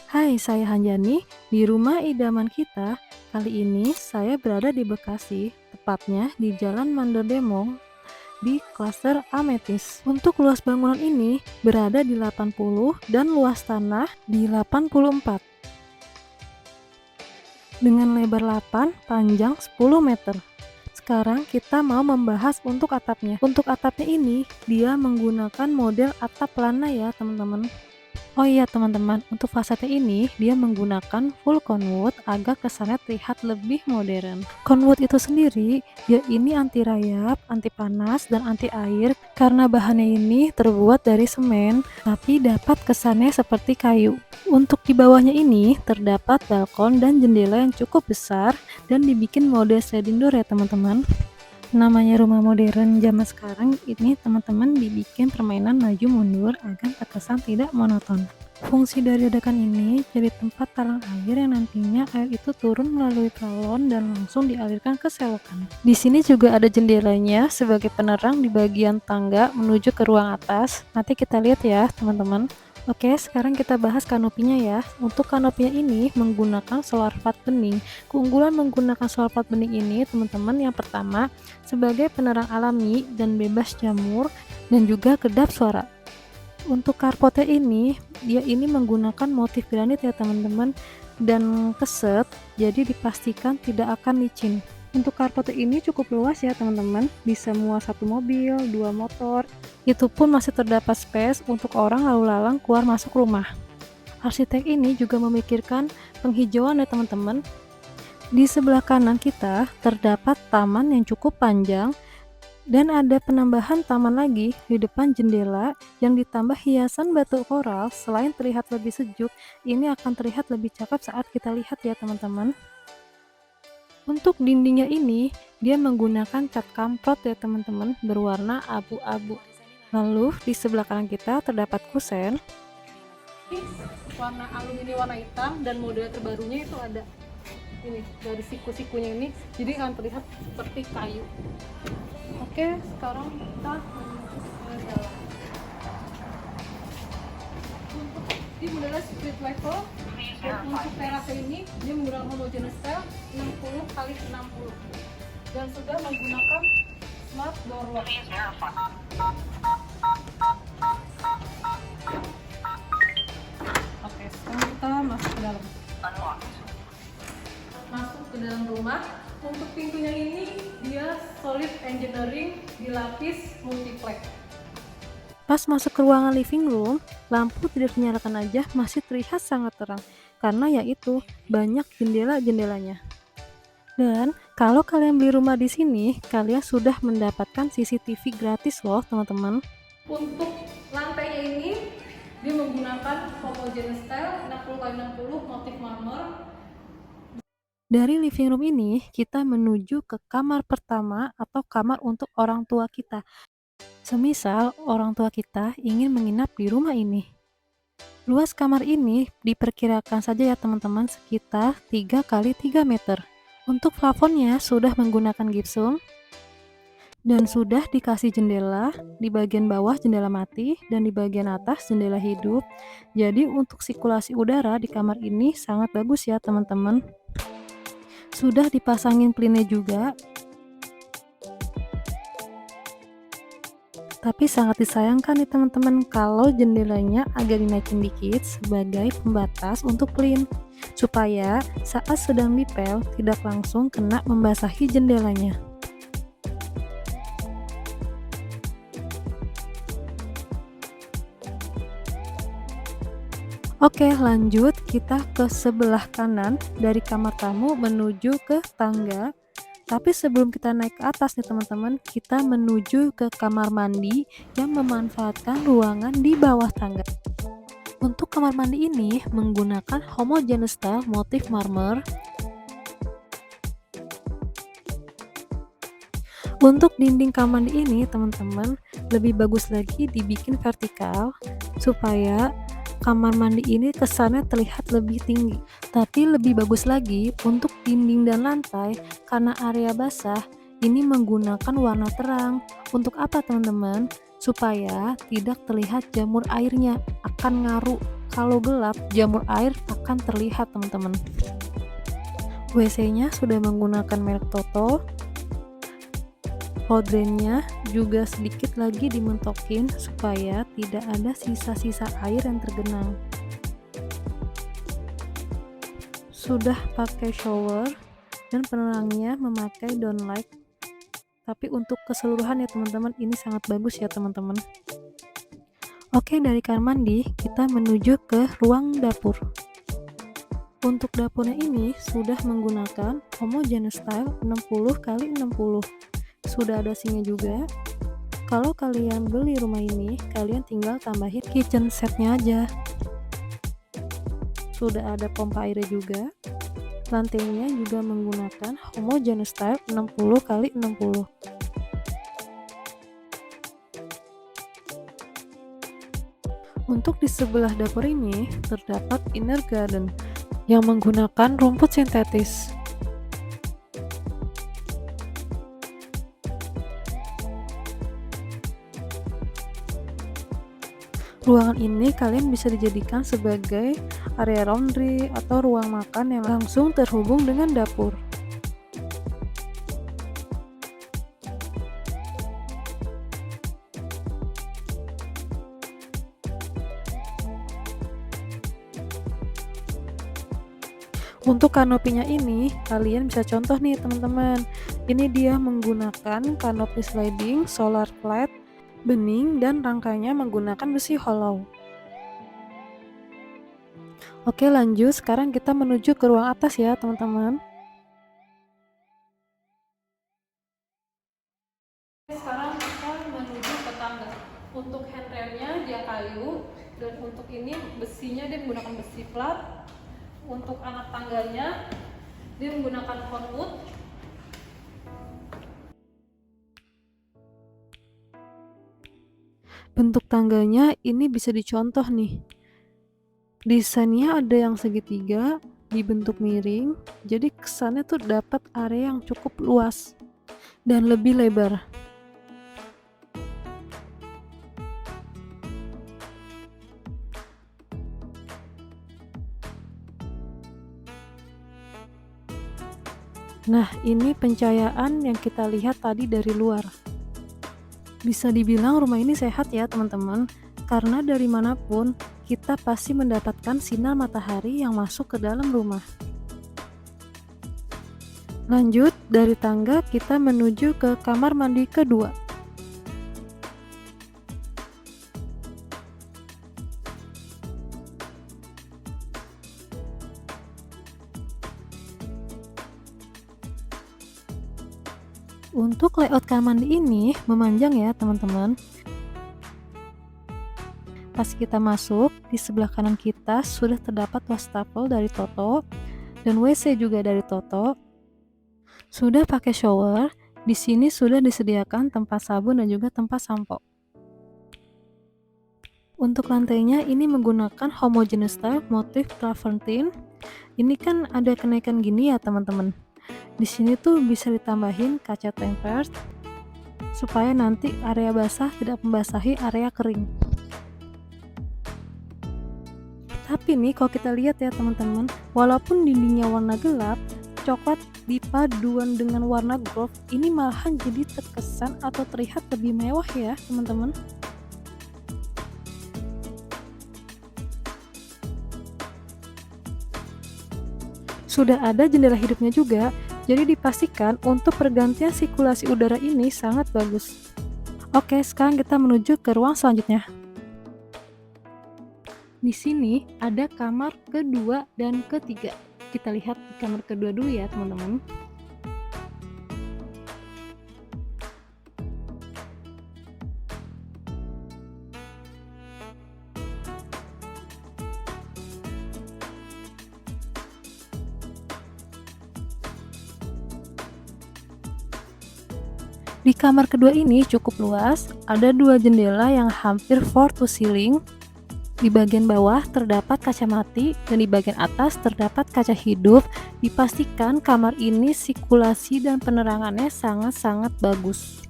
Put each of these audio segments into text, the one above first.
Hai, saya Hanjani. Di rumah idaman kita, kali ini saya berada di Bekasi, tepatnya di Jalan Mandor Demong di klaster Ametis. Untuk luas bangunan ini berada di 80 dan luas tanah di 84 dengan lebar 8, panjang 10 meter. Sekarang kita mau membahas untuk atapnya. Untuk atapnya ini, dia menggunakan model atap pelana ya teman-teman. Oh iya teman-teman, untuk fasadnya ini dia menggunakan full conwood agar kesannya terlihat lebih modern. Conwood itu sendiri, dia ini anti rayap, anti panas, dan anti air karena bahannya ini terbuat dari semen, tapi dapat kesannya seperti kayu. Untuk di bawahnya ini terdapat balkon dan jendela yang cukup besar dan dibikin mode sliding door ya teman-teman. Namanya rumah modern zaman sekarang ini teman-teman dibikin permainan maju mundur agar terkesan tidak monoton. Fungsi dari ledakan ini jadi tempat talang air yang nantinya air itu turun melalui paralon dan langsung dialirkan ke selokan. Di sini juga ada jendelanya sebagai penerang di bagian tangga menuju ke ruang atas. Nanti kita lihat ya teman-teman. Oke, sekarang kita bahas kanopinya ya. Untuk kanopinya ini menggunakan solar flat bening. Keunggulan menggunakan solar flat bening ini teman-teman, yang pertama sebagai penerang alami dan bebas jamur dan juga kedap suara. Untuk carportnya ini, dia ini menggunakan motif granit ya teman-teman dan keset, jadi dipastikan tidak akan licin. Untuk carportnya ini cukup luas ya teman-teman, bisa muat satu mobil, 2 motor. Itu pun masih terdapat space untuk orang lalu lalang keluar masuk rumah. Arsitek ini juga memikirkan penghijauan ya teman-teman. Di sebelah kanan kita terdapat taman yang cukup panjang dan ada penambahan taman lagi di depan jendela yang ditambah hiasan batu koral. Selain terlihat lebih sejuk, ini akan terlihat lebih cakep saat kita lihat ya teman-teman. Untuk dindingnya ini, dia menggunakan cat kamprot ya teman-teman, berwarna abu-abu. Lalu di sebelah kanan kita terdapat kusen. Warna aluminium warna hitam dan model terbarunya itu ada ini dari siku-sikunya ini, jadi akan terlihat seperti kayu. Oke, sekarang kita menuju ke dalam. Untuk di model split level dan untuk terasnya ini dia menggunakan homogeneous style 60 kali 60 dan sudah menggunakan smart door lock. Oke, sekarang kita masuk ke dalam. Masuk ke dalam rumah. Untuk pintunya ini dia solid engineering dilapis multiplex. Pas masuk ke ruangan living room, lampu tidak dinyalakan aja masih terlihat sangat terang karena yaitu banyak jendela-jendelanya. Dan kalau kalian beli rumah di sini, kalian sudah mendapatkan CCTV gratis loh teman-teman. Untuk lantainya ini dia menggunakan homogeneous style 60x60 motif marmer. Dari living room ini, kita menuju ke kamar pertama atau kamar untuk orang tua kita. Semisal orang tua kita ingin menginap di rumah ini. Luas kamar ini diperkirakan saja ya teman-teman sekitar 3 x 3 meter. Untuk plafonnya sudah menggunakan gypsum dan sudah dikasih jendela di bagian bawah jendela mati dan di bagian atas jendela hidup. Jadi untuk sirkulasi udara di kamar ini sangat bagus ya teman-teman. Sudah dipasangin plinnya juga, tapi sangat disayangkan nih teman-teman kalau jendelanya agak dinaikin dikit sebagai pembatas untuk plin, supaya saat sedang dipel tidak langsung kena membasahi jendelanya. Oke, lanjut kita ke sebelah kanan dari kamar tamu menuju ke tangga. Tapi sebelum kita naik ke atas nih teman-teman, kita menuju ke kamar mandi yang memanfaatkan ruangan di bawah tangga. Untuk kamar mandi ini menggunakan homogeneous style motif marmer. Untuk dinding kamar mandi ini teman-teman lebih bagus lagi dibikin vertikal supaya kamar mandi ini kesannya terlihat lebih tinggi. Tapi lebih bagus lagi untuk dinding dan lantai karena area basah ini menggunakan warna terang. Untuk apa teman-teman? Supaya tidak terlihat jamur airnya, akan ngaruh. Kalau gelap, jamur air akan terlihat teman-teman. WC-nya sudah menggunakan merek Toto. Hot drain-nya juga sedikit lagi dimentokin supaya tidak ada sisa-sisa air yang tergenang. Sudah pakai shower dan penerangnya memakai downlight. Tapi untuk keseluruhan ya teman-teman, ini sangat bagus ya teman-teman. Oke, dari kamar mandi kita menuju ke ruang dapur. Untuk dapurnya ini sudah menggunakan homogeneous style 60x60. Sudah ada sinnya juga. Kalau kalian beli rumah ini, kalian tinggal tambahin kitchen setnya aja. Sudah ada pompa airnya juga. Lantainya juga menggunakan homogeneous style 60x60. Untuk di sebelah dapur ini terdapat inner garden yang menggunakan rumput sintetis. Ruangan ini kalian bisa dijadikan sebagai area laundry atau ruang makan yang langsung terhubung dengan dapur. Untuk kanopinya ini, kalian bisa contoh nih teman-teman. Ini dia menggunakan kanopi sliding, solar flat, bening, dan rangkanya menggunakan besi hollow. Oke, lanjut. Sekarang kita menuju ke ruang atas ya teman-teman. Sekarang kita menuju ke tangga. Untuk handrailnya dia kayu, dan untuk ini besinya dia menggunakan besi flat. Untuk anak tangganya dia menggunakan conwood. Bentuk tangganya ini bisa dicontoh nih. Desainnya ada yang segitiga, dibentuk miring, jadi kesannya tuh dapat area yang cukup luas dan lebih lebar. Nah, ini pencahayaan yang kita lihat tadi dari luar. Bisa dibilang rumah ini sehat ya teman-teman, karena dari manapun kita pasti mendapatkan sinar matahari yang masuk ke dalam rumah. Lanjut, dari tangga kita menuju ke kamar mandi kedua. Untuk layout kamar mandi ini memanjang ya teman-teman. Pas kita masuk, di sebelah kanan kita sudah terdapat wastafel dari Toto dan WC juga dari Toto. Sudah pakai shower, di sini sudah disediakan tempat sabun dan juga tempat sampo. Untuk lantainya ini menggunakan homogeneous style motif travertine. Ini kan ada kenaikan gini ya teman-teman. Di sini tuh bisa ditambahin kaca tempered supaya nanti area basah tidak membasahi area kering. Tapi nih kalau kita lihat ya teman-teman, walaupun dindingnya warna gelap, coklat dipaduan dengan warna gold, ini malahan jadi terkesan atau terlihat lebih mewah ya teman-teman. Sudah ada jendela hidupnya juga, jadi dipastikan untuk pergantian sirkulasi udara ini sangat bagus. Oke, sekarang kita menuju ke ruang selanjutnya. Di sini ada kamar kedua dan ketiga. Kita lihat di kamar kedua dulu ya teman-teman. Di kamar kedua ini cukup luas, ada dua jendela yang hampir floor to ceiling. Di bagian bawah terdapat kaca mati dan di bagian atas terdapat kaca hidup. Dipastikan kamar ini sirkulasi dan penerangannya sangat-sangat bagus.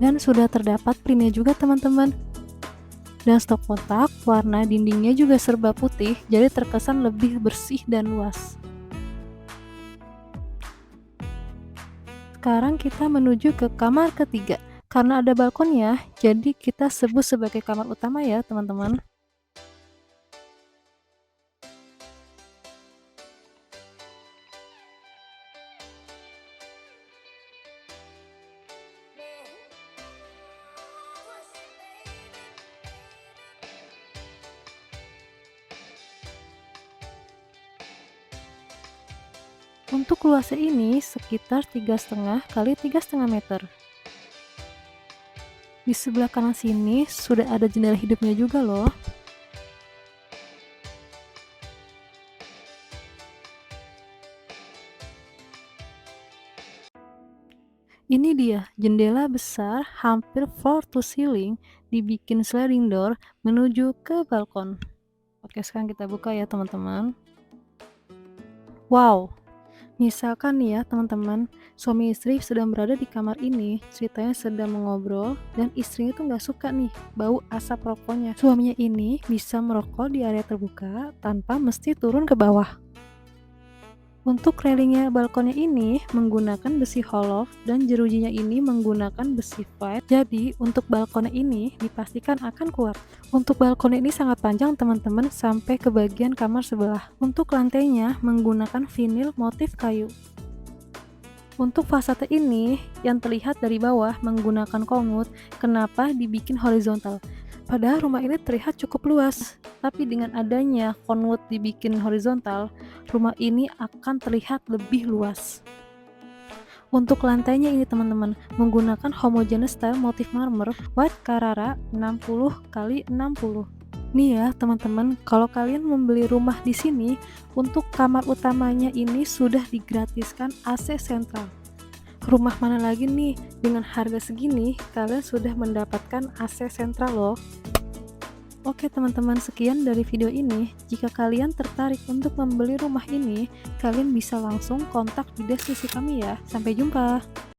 Dan sudah terdapat printnya juga teman-teman. Dan stok kotak, warna dindingnya juga serba putih, jadi terkesan lebih bersih dan luas. Sekarang kita menuju ke kamar ketiga. Karena ada balkonnya, jadi kita sebut sebagai kamar utama ya teman-teman. Untuk luasnya ini sekitar 3,5 kali 3,5 meter. Di sebelah kanan sini sudah ada jendela hidupnya juga loh. Ini dia jendela besar hampir floor to ceiling, dibikin sliding door menuju ke balkon. Oke, sekarang kita buka ya teman-teman. Wow, misalkan nih ya teman-teman, suami istri sedang berada di kamar ini, ceritanya sedang mengobrol, dan istrinya tuh nggak suka nih bau asap rokoknya. Suaminya ini bisa merokok di area terbuka tanpa mesti turun ke bawah. Untuk railingnya balkonnya ini menggunakan besi hollow dan jerujinya ini menggunakan besi flat. Jadi untuk balkonnya ini dipastikan akan kuat. Untuk balkonnya ini sangat panjang teman-teman sampai ke bagian kamar sebelah. Untuk lantainya menggunakan vinil motif kayu. Untuk fasade ini yang terlihat dari bawah menggunakan kongut. Kenapa dibikin horizontal? Padahal rumah ini terlihat cukup luas, tapi dengan adanya konwut dibikin horizontal, rumah ini akan terlihat lebih luas. Untuk lantainya ini teman-teman, menggunakan homogeneous style motif marmer white Carrara 60 x 60. Nih ya teman-teman, kalau kalian membeli rumah di sini, untuk kamar utamanya ini sudah digratiskan AC sentral. Rumah mana lagi nih dengan harga segini kalian sudah mendapatkan AC sentral loh. Oke teman-teman, sekian dari video ini. Jika kalian tertarik untuk membeli rumah ini, kalian bisa langsung kontak di deskripsi kami ya. Sampai jumpa.